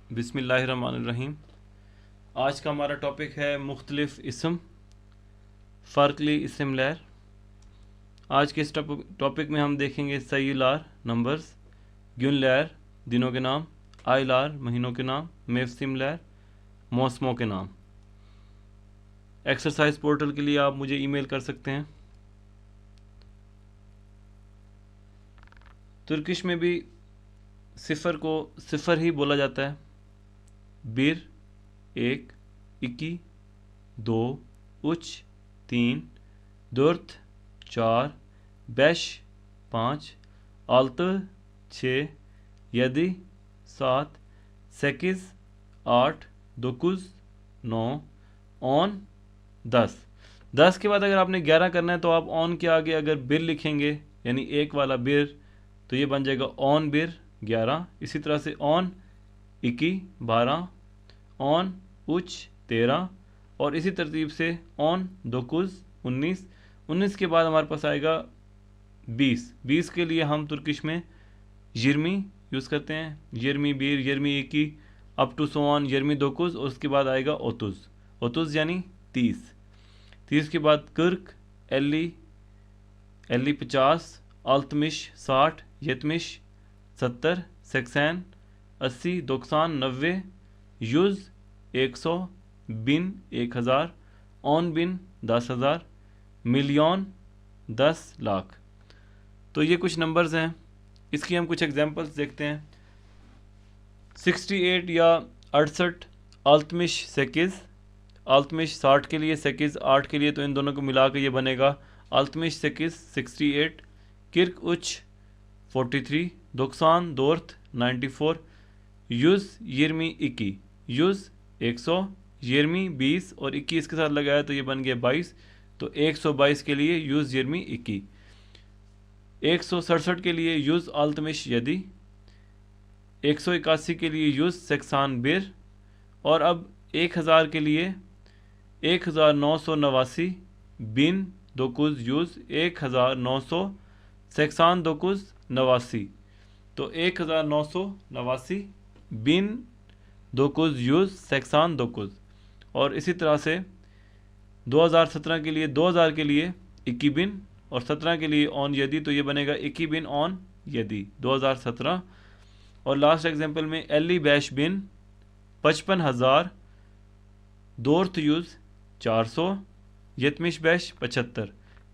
बिस्मिल्लाहिर्रहमानिर्रहीम। आज का हमारा टॉपिक है मुख्तलिफ इसम, फ़र्कली इसम लहर। आज के इस टॉपिक में हम देखेंगे सही लार नंबर्स, ग्युन लहर दिनों के नाम, आई लार महीनों के नाम, मेफसिम लहर मौसमों के नाम। एक्सरसाइज पोर्टल के लिए आप मुझे ईमेल कर सकते हैं। तुर्किश में भी सिफ़र को सिफ़र ही बोला जाता है। बिर 1, इक्की 2, उच 3, दुर्थ 4, बेश 5, आल्त 6, यदि 7, सेकिज 8, दुकुज 9, ऑन 10 के बाद अगर आपने 11 करना है तो आप ऑन के आगे अगर बिर लिखेंगे यानी एक वाला बिर तो ये बन जाएगा ऑन बिर 11। इसी तरह से ऑन इक्की 12, ऑन उच 13 और इसी तरतीब से ऑन दोकुज 19 के बाद हमारे पास आएगा 20 के लिए हम तुर्किश में यिर्मी यूज़ करते हैं। यिर्मी बीर, यिर्मी इक्की अप टू सो ऑन, यिर्मी दोकुज और उसके बाद आएगा ओतुज यानी 30 के बाद कुर्क, एल्ली 50, अल्तमिश 60, यतमिश 70, सेक्सैन 80, दोकसान 90, युज 100, बिन 1000, ऑन बिन 10,000, मिलियन 10 लाख। तो ये कुछ नंबर्स हैं, इसकी हम कुछ एग्जांपल्स देखते हैं। 68 या 68, अल्तमिश सेकिज, अल्तमिश 60 के लिए, सेकिज 8 के लिए, तो इन दोनों को मिला के ये बनेगा अल्तमिश सेकिज 68, किर्क उच 43, दोकसान दोर्थ 94, युज यिर्मी इक्की, युज 100, यिर्मी 20 और 21 के साथ लगाया तो ये बन गया 22। तो 122 के लिए युज यिर्मी इक्की। 167 के लिए युज अल्तमिश यदि, 181 के लिए युज सेक्सान बिर और अब 1000 के लिए 1989 बिन दोकुज युज 1900 सेक्सान दोकुज 89। तो 1989 बिन दोकुज यूज सेक्सान दोकुज। और इसी तरह से 2017 के लिए 2000 के लिए इक्की बिन और 17 के लिए ऑन यदि, तो ये बनेगा इक्की बिन ऑन यदि 2017। और लास्ट एग्जांपल में एली बैश बिन 55,000, दोर्थ यूज 400, यतमिश बैश 75,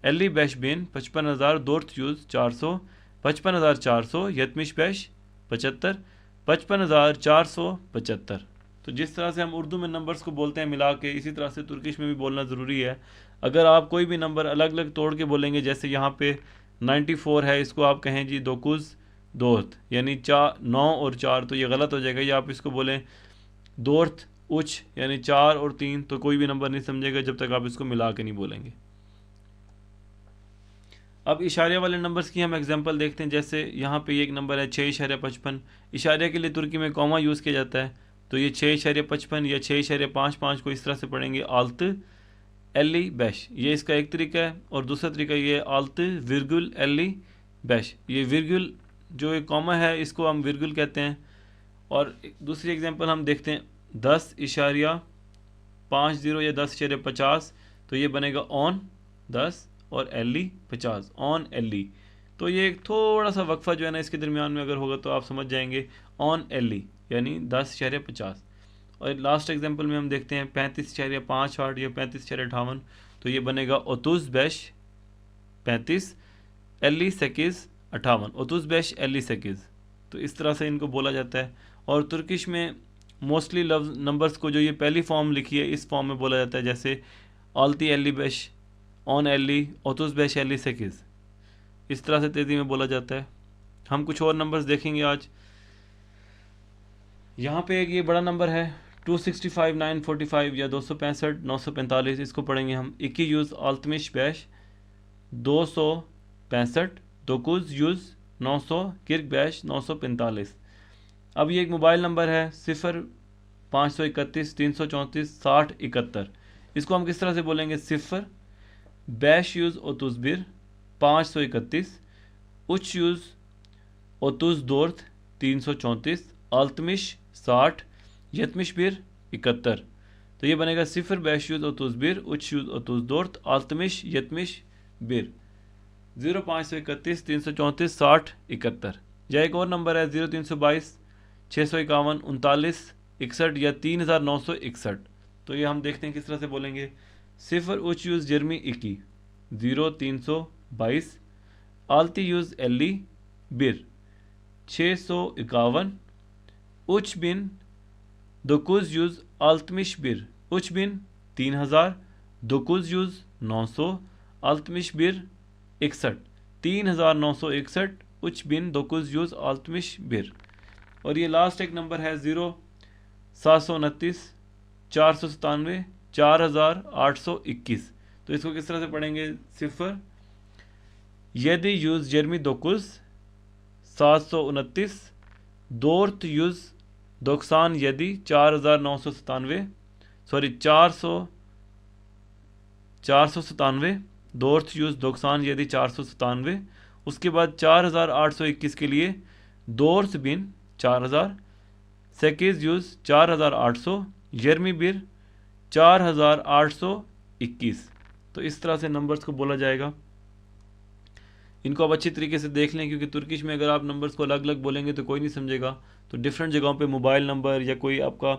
एली बैश बिन 55,000, दोर्थ यूज 400, 55,400, यतमिश बैश 75, 55,475। तो जिस तरह से हम उर्दू में नंबर्स को बोलते हैं मिला के, इसी तरह से तुर्किश में भी बोलना ज़रूरी है। अगर आप कोई भी नंबर अलग अलग तोड़ के बोलेंगे, जैसे यहाँ पे 94 है, इसको आप कहें जी दोकुज दोर्थ यानी 9 और 4, तो ये गलत हो जाएगा। या आप इसको बोलें दोर्थ उच यानी 4 और 3, तो कोई भी नंबर नहीं समझेगा जब तक आप इसको मिला के नहीं बोलेंगे। अब इशारे वाले नंबर्स की हम एग्जांपल देखते हैं। जैसे यहाँ पे एक नंबर है 6.55, इशारे के लिए तुर्की में कॉमा यूज़ किया जाता है, तो ये 6.55 या 6.55 को इस तरह से पढ़ेंगे आल्त एली बैश, ये इसका एक तरीका है। और दूसरा तरीका ये आल्त विरगुल एली बैश, ये विरगुल जो एक कॉमा है इसको हम विरगुल कहते हैं। और दूसरी एग्जांपल हम देखते हैं 10.50 या 10.50, तो ये बनेगा ऑन 10 और एली 50, ऑन एली। तो ये एक थोड़ा सा वक्फा जो है ना इसके दरमियान में अगर होगा तो आप समझ जाएंगे ऑन एली यानी 10.50। और लास्ट एग्जांपल में हम देखते हैं 35.58 या 35.58, तो ये बनेगा ओतुज बैश 35, एली सेकिज 58, ओतुज बैश एली सेकिज। तो इस तरह से इनको बोला जाता है। और तुर्किश में मोस्टली लफ्ज़ नंबर्स को जो ये पहली फॉर्म लिखी है इस फॉर्म में बोला जाता है, जैसे आल्ती एली बैश, ऑन एली, ओतुज बैश एली सेकिज, इस तरह से तेज़ी में बोला जाता है। हम कुछ और नंबर्स देखेंगे आज। यहाँ पे एक ये बड़ा नंबर है 265, 945 या 265, 945, इसको पढ़ेंगे हम इक्की यूज़ अल्तमिश बैश 265, दोकुज यूज़ 900, किर्क बैश 945। अब ये एक मोबाइल नंबर है 0531 334 60 71, इसको हम किस तरह से बोलेंगे? 0 बैश यूज़ ओतुजबिर 531, उच यूज़ ओतुज दोर्थ 334, अल्तमिश 60, 71 71। तो ये बनेगा 0531 334 60 71 0531 334 60 71। या एक और नंबर है 0322 651 39 61 या 3961। तो ये हम देखते हैं किस तरह से बोलेंगे। 0 जर्मी 21 0322 651 651 3 961 3000 900 61 3961 961 और ये लास्ट एक नंबर है 0729 497 4821। तो इसको किस तरह से पढ़ेंगे। 0 यदि यूज जर्मी 729 दोर्थ यूज 90 4997 सॉरी 497 दोर्थ यूज 90 497। उसके बाद 4821 के लिए दोर्थ बिन 4000 सेकेज यूज 4800 यर्मी बिर 4821। तो इस तरह से नंबर्स को बोला जाएगा। इनको आप अच्छी तरीके से देख लें, क्योंकि तुर्किश में अगर आप नंबर्स को अलग अलग बोलेंगे तो कोई नहीं समझेगा। तो डिफरेंट जगहों पे मोबाइल नंबर या कोई आपका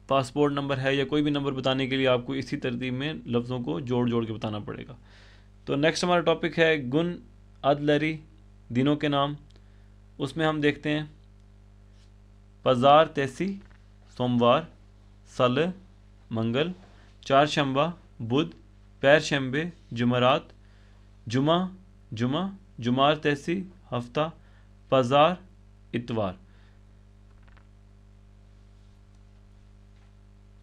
पासपोर्ट नंबर है या कोई भी नंबर बताने के लिए आपको इसी तरतीब में लफ्ज़ों को जोड़ जोड़ के बताना पड़ेगा। तो नेक्स्ट हमारा टॉपिक है गुन अदलरी, दिनों के नाम। उसमें हम देखते हैं पज़ार तैसी सोमवार, सल मंगल, चारशंबा बुध, पैरशंबे जुमरात, जुमा जुमा, जुमार तैसी हफ्ता, पज़ार इतवार।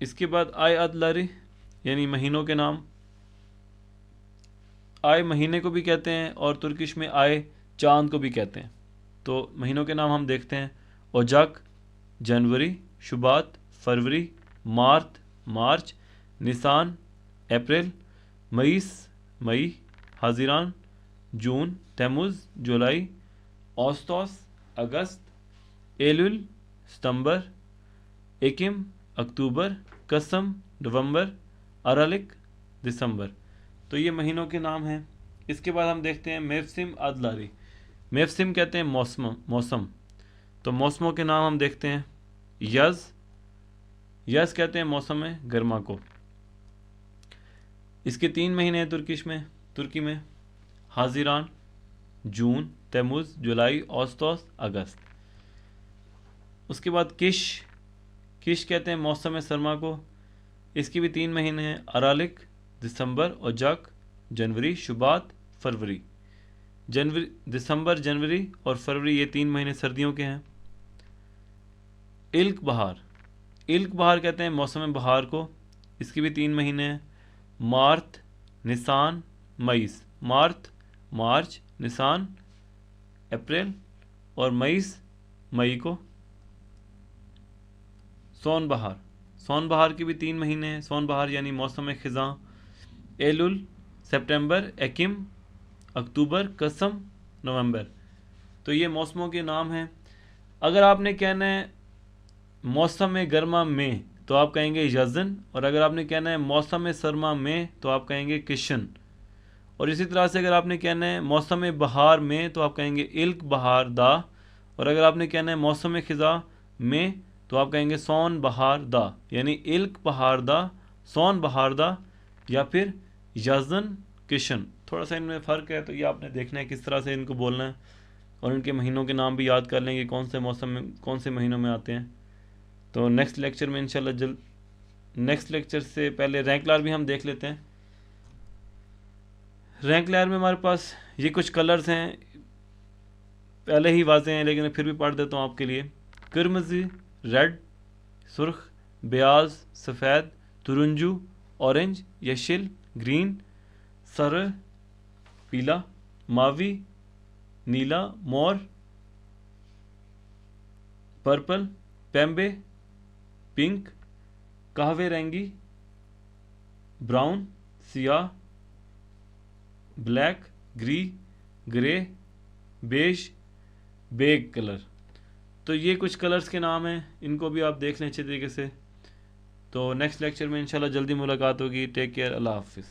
इसके बाद आय अदलरी यानी महीनों के नाम। आय महीने को भी कहते हैं और तुर्किश में आय चांद को भी कहते हैं। तो महीनों के नाम हम देखते हैं ओजक जनवरी, शुबात फरवरी, मार्च, निसान अप्रैल, मईस मई, हाजिरान जून, तैमुज़ जुलाई, औस्तोस अगस्त, एलुल सितंबर, एकिम अक्टूबर, कसम नवंबर, अरालिक दिसंबर। तो ये महीनों के नाम हैं। इसके बाद हम देखते हैं मौसम अदलारी। मौसम कहते हैं मौसम। तो मौसमों के नाम हम देखते हैं यज़ कहते हैं मौसम गर्मा को। इसके 3 महीने हैं तुर्की में हाजिरान जून, तैमुज़ जुलाई, औस्तोस अगस्त। उसके बाद किश कहते हैं मौसम सरमा को। इसके भी 3 महीने हैं अरालिक दिसंबर, ओजक जनवरी, शुबात फरवरी। दिसंबर जनवरी और फरवरी ये 3 महीने सर्दियों के हैं। इल्क बहार कहते हैं मौसम बहार को। इसके भी 3 महीने हैं मार्च निसान मईस। मार्च निसान अप्रैल और मई को। सोन बहार के भी 3 महीने हैं। सोन बहार यानी मौसम खिज़ां एलुल सितंबर, एकिम अक्टूबर, कसम नवंबर। तो ये मौसमों के नाम हैं। अगर आपने कहना है मौसम गर्मा में तो आप कहेंगे यज़न, और अगर आपने कहना है मौसम सरमा में तो आप कहेंगे किशन। और इसी तरह से अगर आपने कहना है मौसम बहार में तो आप कहेंगे इल्क बहार दा, और अगर आपने कहना है मौसम खिज़ा में तो आप कहेंगे सोन बहार दा, यानी इल्क बहार दा, सोन बहार दा या फिर यज़न किशन। थोड़ा सा इनमें फ़र्क है, तो ये आपने देखना है किस तरह से इनको बोलना है। और इनके महीनों के नाम भी याद कर लेंगे कौन से मौसम में कौन से महीनों में आते हैं। तो नेक्स्ट लेक्चर में इंशाल्लाह नेक्स्ट लेक्चर से पहले रैंक लार भी हम देख लेते हैं। रैंक लार में हमारे पास ये कुछ कलर्स हैं, पहले ही वाजे हैं लेकिन फिर भी पढ़ देता हूँ आपके लिए। किरमजी रेड, सुर्ख, ब्याज सफ़ेद, तुरंजू ऑरेंज, यशिल ग्रीन, सर पीला, मावी नीला, मोर पर्पल, पेम्बे पिंक, कहवे रंगी ब्राउन, सियाह, ब्लैक, ग्रे, बेज, बेग कलर। तो ये कुछ कलर्स के नाम हैं, इनको भी आप देख लें अच्छे तरीके से। तो नेक्स्ट लेक्चर में इंशाल्लाह जल्दी मुलाकात होगी। टेक केयर, अल्लाह हाफिज़।